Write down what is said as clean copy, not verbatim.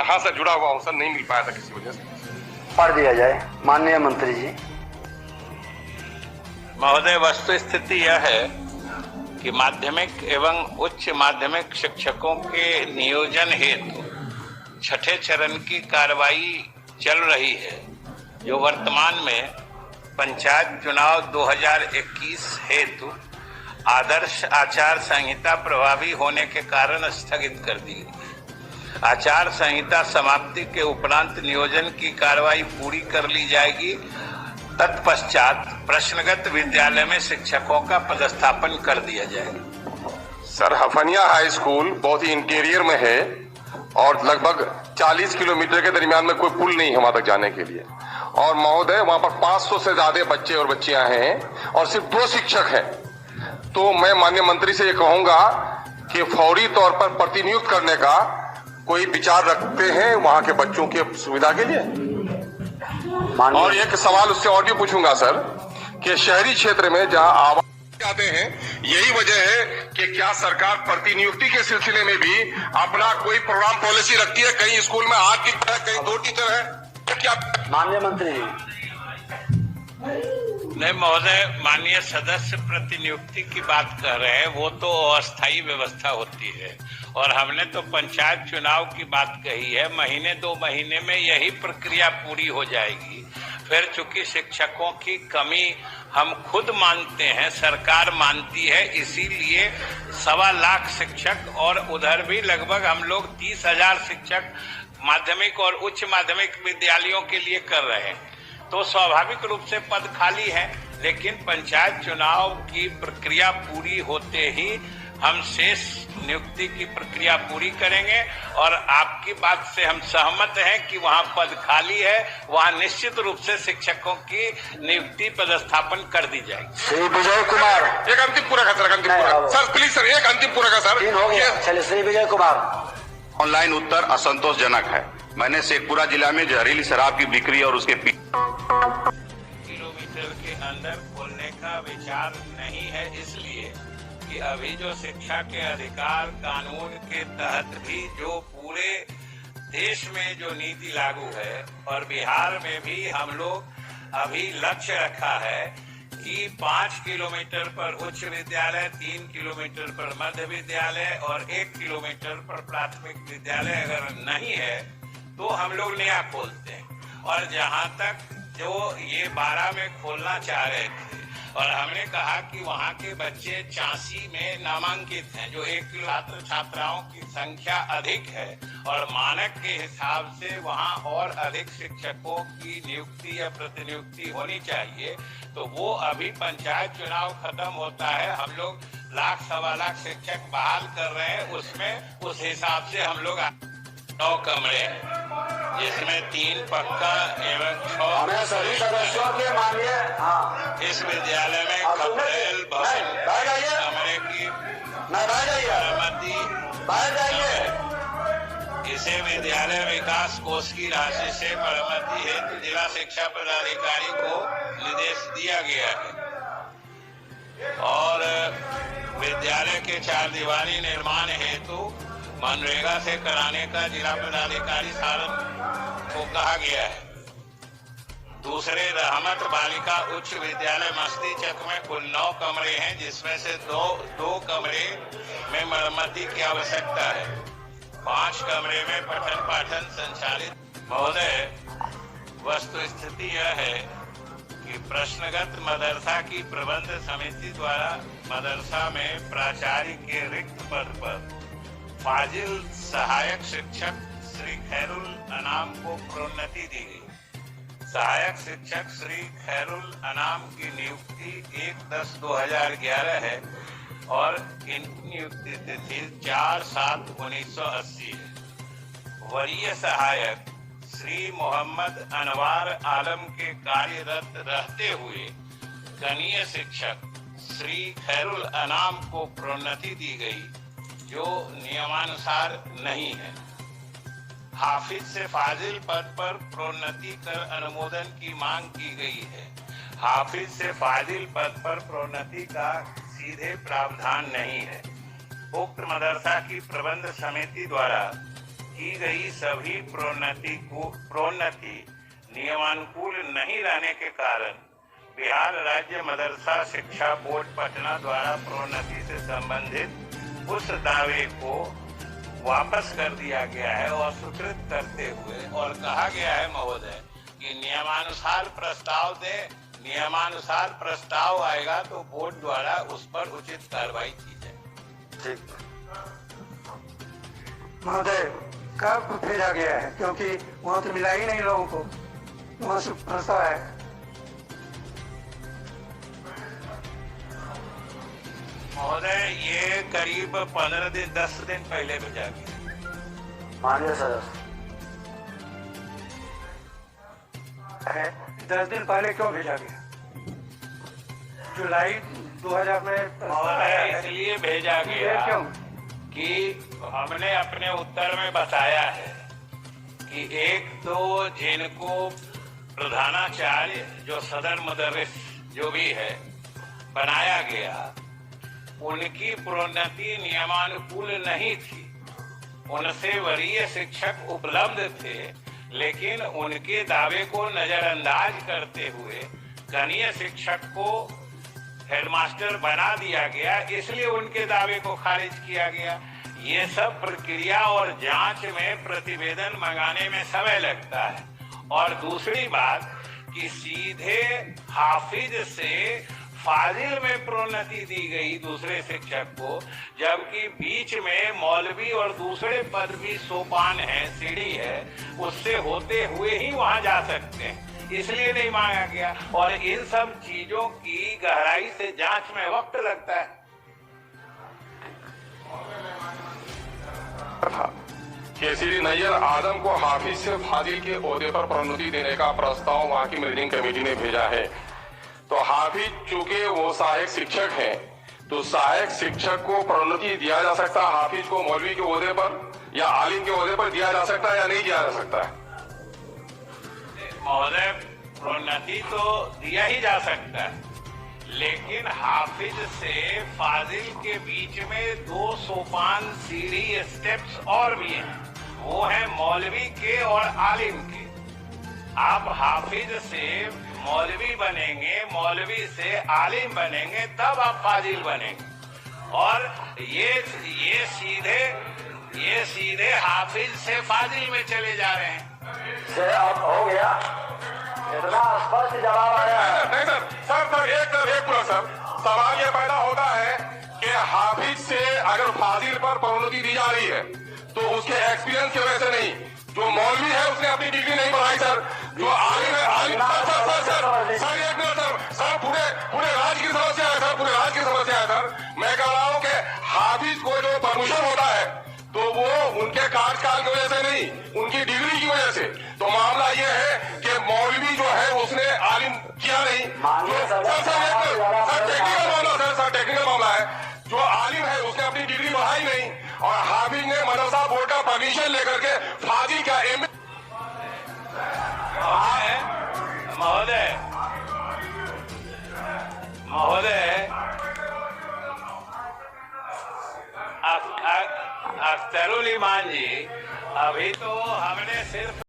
यहाँ से जुड़ा हुआ हूँ सर, नहीं मिल पाया था किसी वजह से। पढ़ दिया जाए माननीय मंत्री जी। महोदय, वस्तु स्थिति यह है कि माध्यमिक एवं उच्च माध्यमिक शिक्षकों के नियोजन हेतु छठे चरण की कार्रवाई चल रही है, जो वर्तमान में पंचायत चुनाव 2021 हेतु आदर्श आचार संहिता प्रभावी होने के कारण स्थगित कर दी गई। आचार संहिता समाप्ति के उपरांत नियोजन की कार्रवाई पूरी कर ली जाएगी। तत्पश्चात प्रश्नगत विद्यालय में शिक्षकों का पदस्थापन कर दिया जाएगा। सर, हफनिया हाई स्कूल बहुत ही इंटीरियर में है और लगभग 40 किलोमीटर के दरमियान में कोई पुल नहीं है वहां तक जाने के लिए। और महोदय, वहां पर 500 से ज्यादा बच्चे और बच्चियां हैं और सिर्फ 2 शिक्षक हैं। तो मैं माननीय मंत्री से ये कहूंगा कि फौरी तौर पर प्रतिनियुक्त करने का कोई विचार रखते हैं वहां के बच्चों की सुविधा के लिए। और एक सवाल उससे और भी पूछूंगा सर कि शहरी क्षेत्र में जहां आवास आते हैं, यही वजह है कि क्या सरकार प्रतिनियुक्ति के सिलसिले में भी अपना कोई प्रोग्राम पॉलिसी रखती है? कहीं स्कूल में 8 टीचर है, कहीं 2 टीचर है, तो क्या? माननीय मंत्री जी। नहीं महोदय, माननीय सदस्य प्रतिनियुक्ति की बात कर रहे हैं, वो तो अस्थायी व्यवस्था होती है और हमने तो पंचायत चुनाव की बात कही है। महीने 2 महीने में यही प्रक्रिया पूरी हो जाएगी। फिर चूंकि शिक्षकों की कमी हम खुद मानते हैं, सरकार मानती है, इसीलिए 1.25 लाख शिक्षक और उधर भी लगभग हम लोग 30,000 शिक्षक माध्यमिक और उच्च माध्यमिक विद्यालयों के लिए कर रहे हैं। तो स्वाभाविक रूप से पद खाली है, लेकिन पंचायत चुनाव की प्रक्रिया पूरी होते ही हम शेष नियुक्ति की प्रक्रिया पूरी करेंगे। और आपकी बात से हम सहमत हैं कि वहां पद खाली है, वहां निश्चित रूप से शिक्षकों की नियुक्ति पदस्थापन कर दी जाएगी। श्री विजय कुमार, एक अंतिम पूरा का सर, अंतिम पूरा सर, प्लीज सर, एक अंतिम पूरा का सर। 3 हो गया। चलिए श्री विजय कुमार। ऑनलाइन उत्तर असंतोषजनक है। मैंने शेखपुरा जिला में जहरीली शराब की बिक्री और उसके किलोमीटर के अंदर खोलने का विचार नहीं है, इसलिए कि अभी जो शिक्षा के अधिकार कानून के तहत भी जो पूरे देश में जो नीति लागू है और बिहार में भी हम लोग अभी लक्ष्य रखा है कि 5 किलोमीटर पर उच्च विद्यालय, 3 किलोमीटर पर मध्य विद्यालय और 1 किलोमीटर पर प्राथमिक विद्यालय अगर नहीं है तो हम लोग नया खोलते हैं। और जहां तक जो ये 12 में खोलना चाह रहे थे और हमने कहा कि वहाँ के बच्चे 84 में नामांकित हैं, जो 1 छात्र छात्राओं की संख्या अधिक है और मानक के हिसाब से वहाँ और अधिक शिक्षकों की नियुक्ति या प्रतिनियुक्ति होनी चाहिए। तो वो अभी पंचायत चुनाव खत्म होता है, हम लोग 1 लाख 1.25 लाख शिक्षक बहाल कर रहे हैं। उसमें उस हिसाब से हम लोग 9 कमरे, जिसमें 3 पक्का एवं 6 सभी सदस्यों के माननीय इस विद्यालय में कमरे भवन कमरे की अनुमति। इसे विद्यालय विकास कोष की राशि से मरम्मति हेतु जिला शिक्षा पदाधिकारी को निर्देश दिया गया है और विद्यालय के 4 दीवारी निर्माण हेतु मनरेगा से कराने का जिला पदाधिकारी सारण को कहा गया है। दूसरे रहमत बालिका उच्च विद्यालय मस्तीचक में कुल 9 कमरे हैं, जिसमें से दो कमरे में मरम्मति की आवश्यकता है। 5 कमरे में पठन पाठन संचालित। महोदय, वस्तु स्थिति यह है कि प्रश्नगत मदरसा की प्रबंध समिति द्वारा मदरसा में प्राचार्य के रिक्त पद पर फाजिल सहायक शिक्षक श्री खैरुल अनाम को प्रोन्नति दी गई। सहायक शिक्षक श्री खैरुल अनाम की नियुक्ति 1/10/2011 है और इनकी नियुक्ति तिथि 4/7/1980 है। वरीय सहायक श्री मोहम्मद अनवार आलम के कार्यरत रहते हुए कनीय शिक्षक श्री खैरुल अनाम को प्रोन्नति दी गई, जो नियमानुसार नहीं है। हाफिज से फाजिल पद पर प्रोन्नति कर अनुमोदन की मांग की गई है। हाफिज से फाजिल पद पर प्रोन्नति का सीधे प्रावधान नहीं है। उक्त मदरसा की प्रबंध समिति द्वारा की गई सभी प्रोन्नति नियमानुकूल नहीं रहने के कारण बिहार राज्य मदरसा शिक्षा बोर्ड पटना द्वारा प्रोन्नति से संबंधित उस दावे को वापस कर दिया गया है और स्वीकृत करते हुए और कहा गया है महोदय कि नियमानुसार प्रस्ताव दे, नियमानुसार प्रस्ताव आएगा तो बोर्ड द्वारा उस पर उचित कार्रवाई की जाए। ठीक। महोदय कब भेजा गया है, क्योंकि वहाँ तो मिला ही नहीं लोगों को, वहाँ से प्रस्ताव है। महोदय ये करीब 10 दिन पहले भेजा गया। माननीय सदस्य, है 10 दिन पहले क्यों भेजा गया? जुलाई 2000 में प्रस्ताव आया महोदय है। इसलिए भेजा ये गया क्यों? कि हमने अपने उत्तर में बताया है कि एक तो जिनको प्रधानाचार्य जो सदर मुदर्रिस जो भी है बनाया गया, उनकी प्रोन्नति नियमानुकूल नहीं थी। उनसे वरीय शिक्षक उपलब्ध थे, लेकिन उनके दावे को नजरअंदाज करते हुए कनीय शिक्षक को हेडमास्टर बना दिया गया, इसलिए उनके दावे को खारिज किया गया। ये सब प्रक्रिया और जांच में प्रतिवेदन मंगाने में समय लगता है। और दूसरी बात कि सीधे हाफिज से फाजिल में प्रोन्नति दी गई दूसरे शिक्षक को, जबकि बीच में मौलवी और दूसरे पद भी सोपान है, सीढ़ी है, उससे होते हुए ही वहां जा सकते हैं, इसलिए नहीं मांगा गया। और इन सब चीजों की गहराई से जांच में वक्त लगता है। केसरी नैयर आदम को हाफिज से फाजिल के ओहदे पर प्रोन्नति देने का प्रस्ताव वहां की मैनेजिंग कमेटी ने भेजा है। तो हाफिज चूंकि वो सहायक शिक्षक हैं, तो सहायक शिक्षक को प्रोन्नति दिया जा सकता है, हाफिज को मौलवी के ओहदे पर या आलिम के ओहदे पर दिया जा सकता है या नहीं दिया जा सकता है? महोदय प्रोन्नति तो दिया ही जा सकता है, लेकिन हाफिज से फाजिल के बीच में 2 सोपान सीढ़ी स्टेप्स और भी हैं। वो है मौलवी के और आलिम के। आप हाफिज से मौलवी बनेंगे, मौलवी से आलिम बनेंगे, तब आप फाजिल बनेंगे। और ये सीधे हाफिज से फाजिल में चले जा रहे हैं। से अब हो गया, इतना स्पष्ट जवाब आया है। नहीं सर, एक पूरा सर, सवाल ये पैदा होता है कि हाफिज से अगर फाजिल पर प्रोन्नति दी जा रही है तो उसके एक्सपीरियंस की वजह से नहीं, जो मौलवी है उसने अपनी डिग्री नहीं बढ़ाई सर, जो आलिम है सर एक मिनट सर, पूरे राज्य की समस्या है सर, पूरे राज्य की समस्या है सर। मैं कह रहा हूँ कि हाफिज को जो परमिशन होता है तो वो उनके कार्यकाल की वजह से नहीं, उनकी डिग्री की वजह से। तो मामला ये है कि मौलवी जो है उसने आलिम किया नहीं, सर टेक्निकल मामला है, जो आलिम है उसने अपनी डिग्री बढ़ाई नहीं, और हाफिज ने मदरसा बोर्ड का परमिशन लेकर के फाजिल का महोदय अख्तरुल ईमान जी, अभी तो हमने सिर्फ